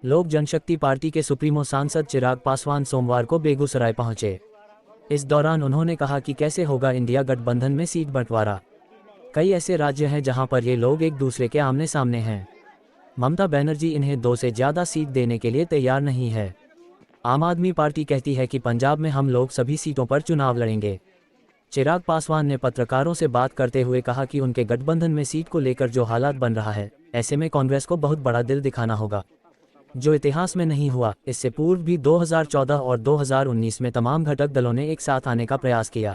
लोक जनशक्ति पार्टी के सुप्रीमो सांसद चिराग पासवान सोमवार को बेगूसराय पहुंचे। इस दौरान उन्होंने कहा कि कैसे होगा इंडिया गठबंधन में सीट बंटवारा। कई ऐसे राज्य हैं जहां पर ये लोग एक दूसरे के आमने सामने हैं। ममता बनर्जी इन्हें 2 से ज़्यादा सीट देने के लिए तैयार नहीं है। आम आदमी पार्टी कहती है कि पंजाब में हम लोग सभी सीटों पर चुनाव लड़ेंगे। चिराग पासवान ने पत्रकारों से बात करते हुए कहा कि उनके गठबंधन में सीट को लेकर जो हालात बन रहा है, ऐसे में कांग्रेस को बहुत बड़ा दिल दिखाना होगा, जो इतिहास में नहीं हुआ। इससे पूर्व भी 2014 और 2019 में तमाम घटक दलों ने एक साथ आने का प्रयास किया।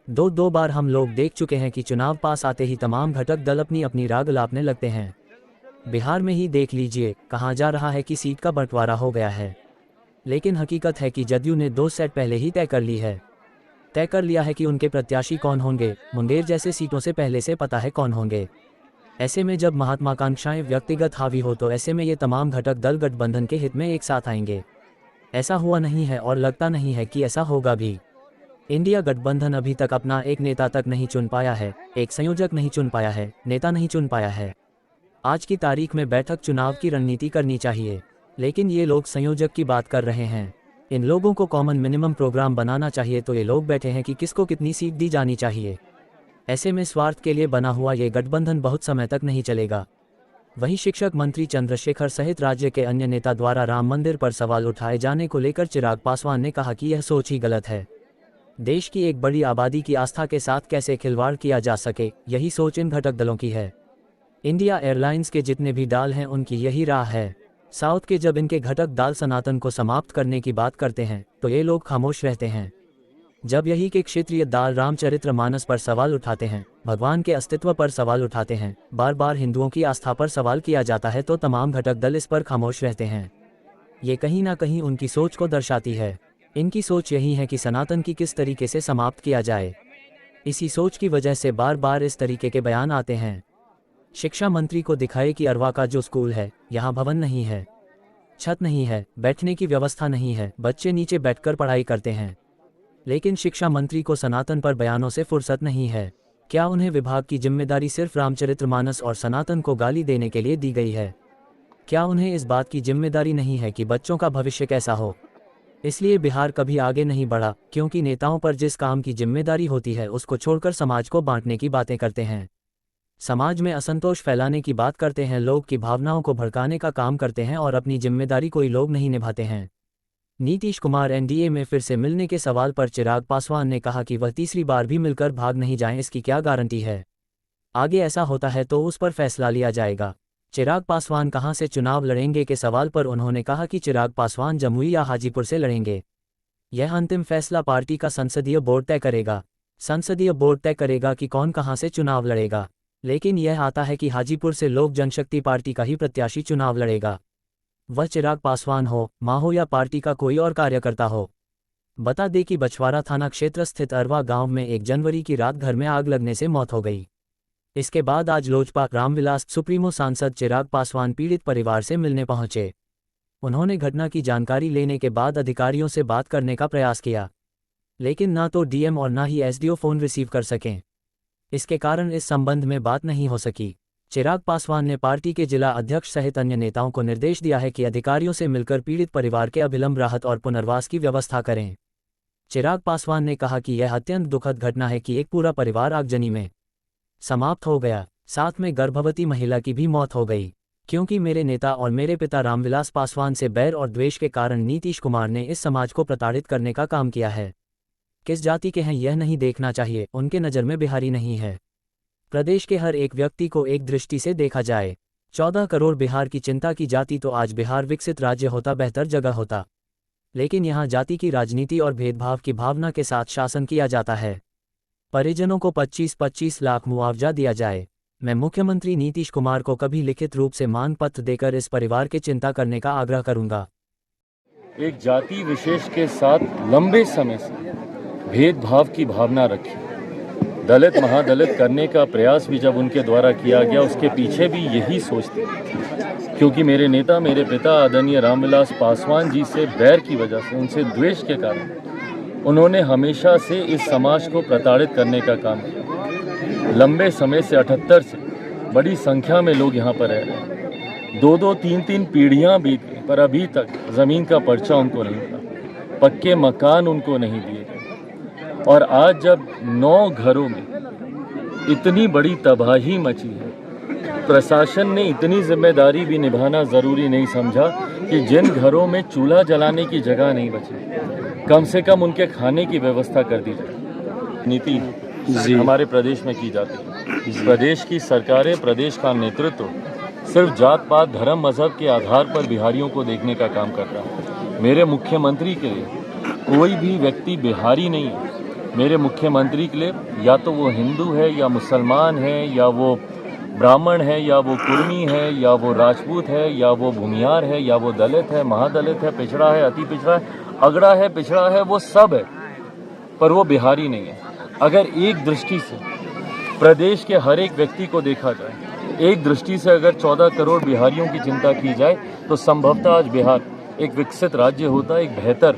दो बार हम लोग देख चुके हैं कि चुनाव पास आते ही तमाम घटक दल अपनी अपनी राग लापने लगते हैं। बिहार में ही देख लीजिए, कहा जा रहा है कि सीट का बंटवारा हो गया है, लेकिन हकीकत है कि जदयू ने 2 सेट पहले ही तय कर लिया है कि उनके प्रत्याशी कौन होंगे। मुंगेर जैसे सीटों से पहले से पता है कौन होंगे। ऐसे में जब महत्वाकांक्षाएं व्यक्तिगत हावी हो तो ऐसे में ये तमाम घटक दल गठबंधन के हित में एक साथ आएंगे। ऐसा हुआ नहीं है और लगता नहीं है कि ऐसा होगा भी। इंडिया गठबंधन अभी तक अपना एक नेता तक नहीं चुन पाया है, एक संयोजक नहीं चुन पाया है, नेता नहीं चुन पाया है। आज की तारीख में बैठक चुनाव की रणनीति करनी चाहिए, लेकिन ये लोग संयोजक की बात कर रहे हैं। इन लोगों को कॉमन मिनिमम प्रोग्राम बनाना चाहिए, तो ये लोग बैठे हैं कि किसको कितनी सीट दी जानी चाहिए। ऐसे में स्वार्थ के लिए बना हुआ ये गठबंधन बहुत समय तक नहीं चलेगा। वहीं शिक्षक मंत्री चंद्रशेखर सहित राज्य के अन्य नेता द्वारा राम मंदिर पर सवाल उठाए जाने को लेकर चिराग पासवान ने कहा कि यह सोच ही गलत है। देश की एक बड़ी आबादी की आस्था के साथ कैसे खिलवाड़ किया जा सके, यही सोच इन घटक दलों की है। इंडिया एयरलाइंस के जितने भी दाल हैं उनकी यही राह है। साउथ के जब इनके घटक दाल सनातन को समाप्त करने की बात करते हैं तो ये लोग खामोश रहते हैं। जब यही के क्षेत्रीय दाल रामचरितमानस पर सवाल उठाते हैं, भगवान के अस्तित्व पर सवाल उठाते हैं, बार बार हिंदुओं की आस्था पर सवाल किया जाता है, तो तमाम घटक दल इस पर खामोश रहते हैं। ये कहीं ना कहीं उनकी सोच को दर्शाती है। इनकी सोच यही है कि सनातन की किस तरीके से समाप्त किया जाए। इसी सोच की वजह से बार बार इस तरीके के बयान आते हैं। शिक्षा मंत्री को दिखाए कि अरवा का जो स्कूल है, यहाँ भवन नहीं है, छत नहीं है, बैठने की व्यवस्था नहीं है, बच्चे नीचे बैठकर पढ़ाई करते हैं। लेकिन शिक्षा मंत्री को सनातन पर बयानों से फुर्सत नहीं है। क्या उन्हें विभाग की जिम्मेदारी सिर्फ रामचरितमानस और सनातन को गाली देने के लिए दी गई है? क्या उन्हें इस बात की जिम्मेदारी नहीं है कि बच्चों का भविष्य कैसा हो? इसलिए बिहार कभी आगे नहीं बढ़ा, क्योंकि नेताओं पर जिस काम की जिम्मेदारी होती है उसको छोड़कर समाज को बांटने की बातें करते हैं। समाज में असंतोष फैलाने की बात करते हैं, लोग की भावनाओं को भड़काने का काम करते हैं और अपनी जिम्मेदारी कोई लोग नहीं निभाते हैं। नीतीश कुमार एनडीए में फिर से मिलने के सवाल पर चिराग पासवान ने कहा कि वह तीसरी बार भी मिलकर भाग नहीं जाएं, इसकी क्या गारंटी है। आगे ऐसा होता है तो उस पर फैसला लिया जाएगा। चिराग पासवान कहां से चुनाव लड़ेंगे के सवाल पर उन्होंने कहा कि चिराग पासवान जमुई या हाजीपुर से लड़ेंगे। यह अंतिम फैसला पार्टी का संसदीय बोर्ड तय करेगा। संसदीय बोर्ड तय करेगा कि कौन कहां से चुनाव लड़ेगा, लेकिन यह आता है कि हाजीपुर से लोक जनशक्ति पार्टी का ही प्रत्याशी चुनाव लड़ेगा। वह चिराग पासवान हो, मां हो या पार्टी का कोई और कार्यकर्ता हो। बता दें कि बछवाड़ा थाना क्षेत्र स्थित अरवा गांव में 1 जनवरी की रात घर में आग लगने से मौत हो गई। इसके बाद आज लोजपा रामविलास सुप्रीमो सांसद चिराग पासवान पीड़ित परिवार से मिलने पहुंचे। उन्होंने घटना की जानकारी लेने के बाद अधिकारियों से बात करने का प्रयास किया, लेकिन ना तो डीएम और ना ही एसडीओ फोन रिसीव कर सकें। इसके कारण इस संबंध में बात नहीं हो सकी। चिराग पासवान ने पार्टी के जिला अध्यक्ष सहित अन्य नेताओं को निर्देश दिया है कि अधिकारियों से मिलकर पीड़ित परिवार के अविलंब राहत और पुनर्वास की व्यवस्था करें। चिराग पासवान ने कहा कि यह अत्यंत दुखद घटना है कि एक पूरा परिवार आगजनी में समाप्त हो गया, साथ में गर्भवती महिला की भी मौत हो गई, क्योंकि मेरे नेता और मेरे पिता रामविलास पासवान से बैर और द्वेष के कारण नीतीश कुमार ने इस समाज को प्रताड़ित करने का काम किया है। किस जाति के हैं यह नहीं देखना चाहिए, उनके नज़र में बिहारी नहीं है। प्रदेश के हर एक व्यक्ति को एक दृष्टि से देखा जाए। 14 करोड़ बिहार की चिंता की जाती तो आज बिहार विकसित राज्य होता, बेहतर जगह होता। लेकिन यहाँ जाति की राजनीति और भेदभाव की भावना के साथ शासन किया जाता है। परिजनों को 25-25 लाख मुआवजा दिया जाए। मैं मुख्यमंत्री नीतीश कुमार को कभी लिखित रूप से मांग पत्र देकर इस परिवार की चिंता करने का आग्रह करूंगा। एक जाति विशेष के साथ लंबे समय से भेदभाव की भावना रखी, दलित महादलित करने का प्रयास भी जब उनके द्वारा किया गया, उसके पीछे भी यही सोच थी, क्योंकि मेरे नेता मेरे पिता आदरणीय रामविलास पासवान जी से बैर की वजह से, उनसे द्वेष के कारण उन्होंने हमेशा से इस समाज को प्रताड़ित करने का काम किया। लंबे समय से 78 से बड़ी संख्या में लोग यहाँ पर रह रहे हैं। 2-2, 3-3 पीढ़ियाँ बीत गई। पर अभी तक ज़मीन का पर्चा उनको नहीं मिला, पक्के मकान उनको नहीं दिए गए। और आज जब 9 घरों में इतनी बड़ी तबाही मची है, प्रशासन ने इतनी जिम्मेदारी भी निभाना ज़रूरी नहीं समझा कि जिन घरों में चूल्हा जलाने की जगह नहीं बची, कम से कम उनके खाने की व्यवस्था कर दी जाए। नीति हमारे प्रदेश में की जाती है। प्रदेश की सरकारें, प्रदेश का नेतृत्व सिर्फ जात पात धर्म मजहब के आधार पर बिहारियों को देखने का काम करता है। मेरे मुख्यमंत्री के लिए कोई भी व्यक्ति बिहारी नहीं है। मेरे मुख्यमंत्री के लिए या तो वो हिंदू है या मुसलमान है या वो ब्राह्मण है या वो कुर्मी है या वो राजपूत है या वो भूमियार है या वो दलित है, महादलित है, पिछड़ा है, अति पिछड़ा है, अगड़ा है, पिछड़ा है, वो सब है, पर वो बिहारी नहीं है। अगर एक दृष्टि से प्रदेश के हर एक व्यक्ति को देखा जाए, एक दृष्टि से अगर 14 करोड़ बिहारियों की चिंता की जाए, तो संभवतः आज बिहार एक विकसित राज्य होता, एक बेहतर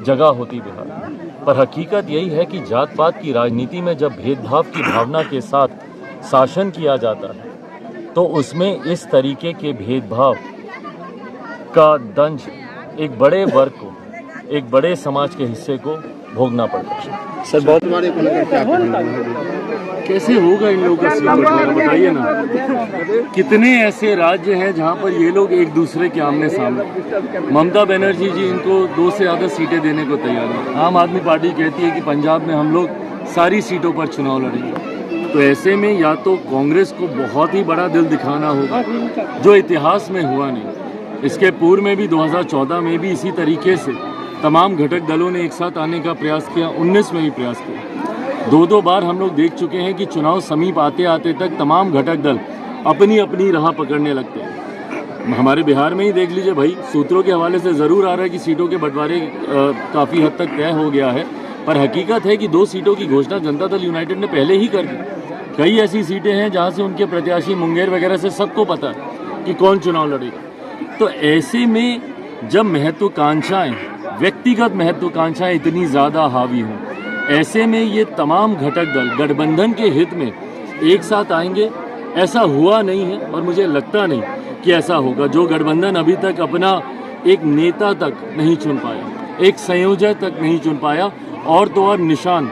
जगह होती बिहार। पर हकीकत यही है कि जात पात की राजनीति में जब भेदभाव की भावना के साथ शासन किया जाता है, तो उसमें इस तरीके के भेदभाव का दंश एक बड़े वर्ग को, एक बड़े समाज के हिस्से को भोगना पड़ता है। सर, बहुत बारे को लेकर क्या कहेंगे? कैसे होगा इन लोगों का सीट बंटवारा, बताइए ना। कितने ऐसे राज्य हैं जहां पर ये लोग एक दूसरे के आमने सामने। ममता बनर्जी जी इनको 2 से ज़्यादा सीटें देने को तैयार हैं। आम आदमी पार्टी कहती है कि पंजाब में हम लोग सारी सीटों पर चुनाव लड़ेंगे। तो ऐसे में या तो कांग्रेस को बहुत ही बड़ा दिल दिखाना होगा, जो इतिहास में हुआ नहीं। इसके पूर्व में भी 2014 में भी इसी तरीके से तमाम घटक दलों ने एक साथ आने का प्रयास किया, 19 में भी प्रयास किया। 2 बार हम लोग देख चुके हैं कि चुनाव समीप आते आते तक तमाम घटक दल अपनी अपनी राह पकड़ने लगते हैं। हमारे बिहार में ही देख लीजिए भाई, सूत्रों के हवाले से ज़रूर आ रहा है कि सीटों के बंटवारे काफ़ी हद तक तय हो गया है, पर हकीकत है कि 2 सीटों की घोषणा जनता दल यूनाइटेड ने पहले ही कर दी। कई ऐसी सीटें हैं जहाँ से उनके प्रत्याशी मुंगेर वगैरह से सबको पता है कि कौन चुनाव लड़ेगा। तो ऐसे में जब महत्वाकांक्षाएँ, व्यक्तिगत महत्वाकांक्षाएँ इतनी ज़्यादा हावी हों, ऐसे में ये तमाम घटक दल गठबंधन के हित में एक साथ आएंगे, ऐसा हुआ नहीं है और मुझे लगता नहीं कि ऐसा होगा। जो गठबंधन अभी तक अपना एक नेता तक नहीं चुन पाया, एक संयोजक तक नहीं चुन पाया, और तो और निशान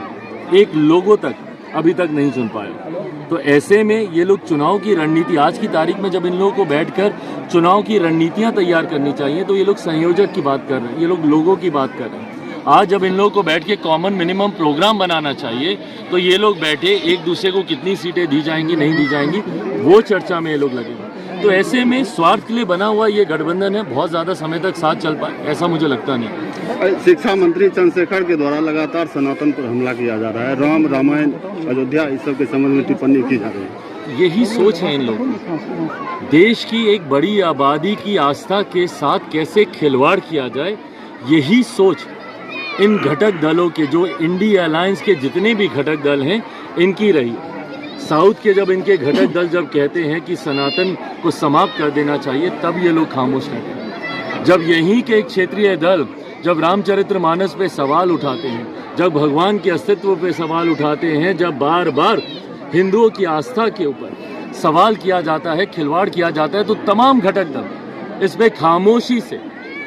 एक लोगो तक अभी तक नहीं चुन पाया, तो ऐसे में ये लोग चुनाव की रणनीति, आज की तारीख में जब इन लोगों को बैठकर चुनाव की रणनीतियां तैयार करनी चाहिए, तो ये लोग संयोजक की बात कर रहे हैं, ये लोग लोगों की बात कर रहे हैं। आज जब इन लोगों को बैठ के कॉमन मिनिमम प्रोग्राम बनाना चाहिए, तो ये लोग बैठे एक दूसरे को कितनी सीटें दी जाएंगी नहीं दी जाएंगी, वो चर्चा में ये लोग लगे। तो ऐसे में स्वार्थ के लिए बना हुआ ये गठबंधन है, बहुत ज़्यादा समय तक साथ चल पाए ऐसा मुझे लगता नहीं। शिक्षा मंत्री चंद्रशेखर के द्वारा लगातार सनातन पर हमला किया जा रहा है, राम रामायण अयोध्या इस सब के संबंध में टिप्पणी की जा रही है। यही सोच है इन लोगों की, देश की एक बड़ी आबादी की आस्था के साथ कैसे खिलवाड़ किया जाए, यही सोच इन घटक दलों के, जो इंडिया अलायंस के जितने भी घटक दल हैं, इनकी रही। साउथ के जब इनके घटक दल जब कहते हैं कि सनातन को समाप्त कर देना चाहिए, तब ये लोग खामोश रहते हैं। जब यहीं के एक क्षेत्रीय दल जब रामचरितमानस पे सवाल उठाते हैं, जब भगवान के अस्तित्व पे सवाल उठाते हैं, जब बार बार हिंदुओं की आस्था के ऊपर सवाल किया जाता है, खिलवाड़ किया जाता है, तो तमाम घटक दल इस पर खामोशी से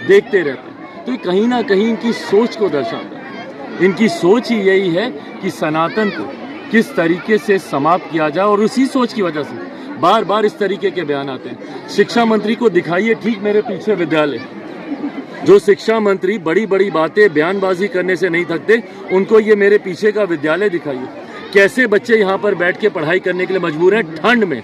देखते रहते हैं। तो कहीं ना कहीं इनकी सोच को दर्शाता है। इनकी सोच ही यही है कि सनातन को किस तरीके से समाप्त किया जाए, और उसी सोच की वजह से बार बार इस तरीके के बयान आते हैं। शिक्षा मंत्री को दिखाइए, ठीक मेरे पीछे विद्यालय, जो शिक्षा मंत्री बड़ी बड़ी बातें बयानबाजी करने से नहीं थकते, उनको ये मेरे पीछे का विद्यालय दिखाइए। कैसे बच्चे यहाँ पर बैठ के पढ़ाई करने के लिए मजबूर हैं, ठंड में,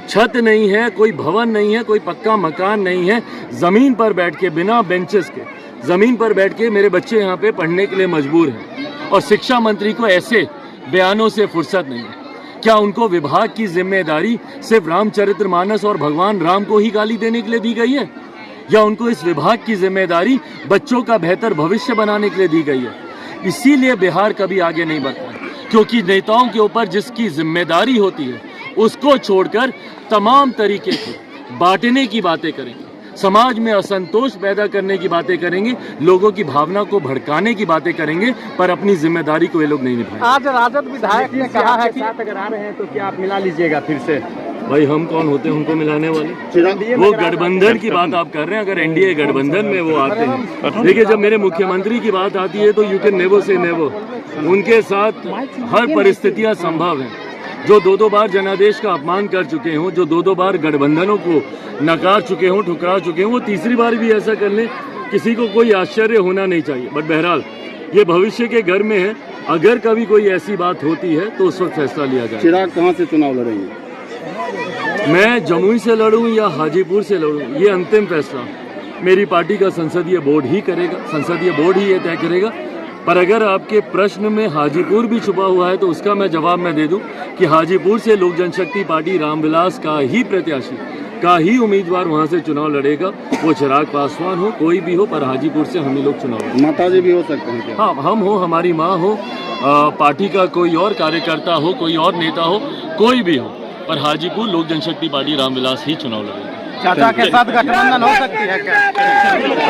छत नहीं है, कोई भवन नहीं है, कोई पक्का मकान नहीं है, ज़मीन पर बैठ के, बिना बेंचेस के ज़मीन पर बैठ के मेरे बच्चे यहाँ पे पढ़ने के लिए मजबूर हैं। और शिक्षा मंत्री को ऐसे बयानों से फुर्सत नहीं है। क्या उनको विभाग की जिम्मेदारी सिर्फ रामचरितमानस और भगवान राम को ही गाली देने के लिए दी गई है, या उनको इस विभाग की जिम्मेदारी बच्चों का बेहतर भविष्य बनाने के लिए दी गई है? इसीलिए बिहार कभी आगे नहीं बढ़ता, क्योंकि नेताओं के ऊपर जिसकी जिम्मेदारी होती है, उसको छोड़कर तमाम तरीके के बांटने की बातें करेंगे, समाज में असंतोष पैदा करने की बातें करेंगे, लोगों की भावना को भड़काने की बातें करेंगे, पर अपनी जिम्मेदारी को ये लोग नहीं निभाएंगे। आज राजद विधायक ने कहा है कि अगर आ रहे हैं तो क्या आप मिला लीजिएगा फिर से? भाई हम कौन होते हैं उनको मिलाने वाले? चिराग वो गठबंधन की बात आप कर रहे हैं, अगर एनडीए गठबंधन में वो आते हैं, देखिए जब मेरे मुख्यमंत्री की बात आती है तो you can never say never, उनके साथ हर परिस्थितियां संभव हैं। जो दो बार जनादेश का अपमान कर चुके हों, जो दो बार गठबंधनों को नकार चुके हों, ठुकरा चुके हों, वो तीसरी बार भी ऐसा कर लें, किसी को कोई आश्चर्य होना नहीं चाहिए। बट बहरहाल ये भविष्य के घर में है, अगर कभी कोई ऐसी बात होती है तो उस वक्त फैसला लिया जाए। चिराग कहाँ से चुनाव लड़ेंगे? मैं जमुई से लड़ूं या हाजीपुर से लड़ूं, ये अंतिम फैसला मेरी पार्टी का संसदीय बोर्ड ही करेगा, संसदीय बोर्ड ही ये तय करेगा। पर अगर आपके प्रश्न में हाजीपुर भी छुपा हुआ है तो उसका मैं जवाब दे दूं कि हाजीपुर से लोक जनशक्ति पार्टी रामविलास का ही प्रत्याशी, का ही उम्मीदवार वहां से चुनाव लड़ेगा, वो चिराग पासवान हो, कोई भी हो, पर हाजीपुर से हम ही लोग चुनाव लड़ेंगे। माता जी भी हो सकते हैं क्या? हाँ, हम हो, हमारी माँ हो, पार्टी का कोई और कार्यकर्ता हो, कोई और नेता हो, कोई भी हो, पर हाजीपुर लोक जनशक्ति पार्टी रामविलास ही चुनाव लड़ेगा। चाचा के साथ गठबंधन हो सकती है क्या?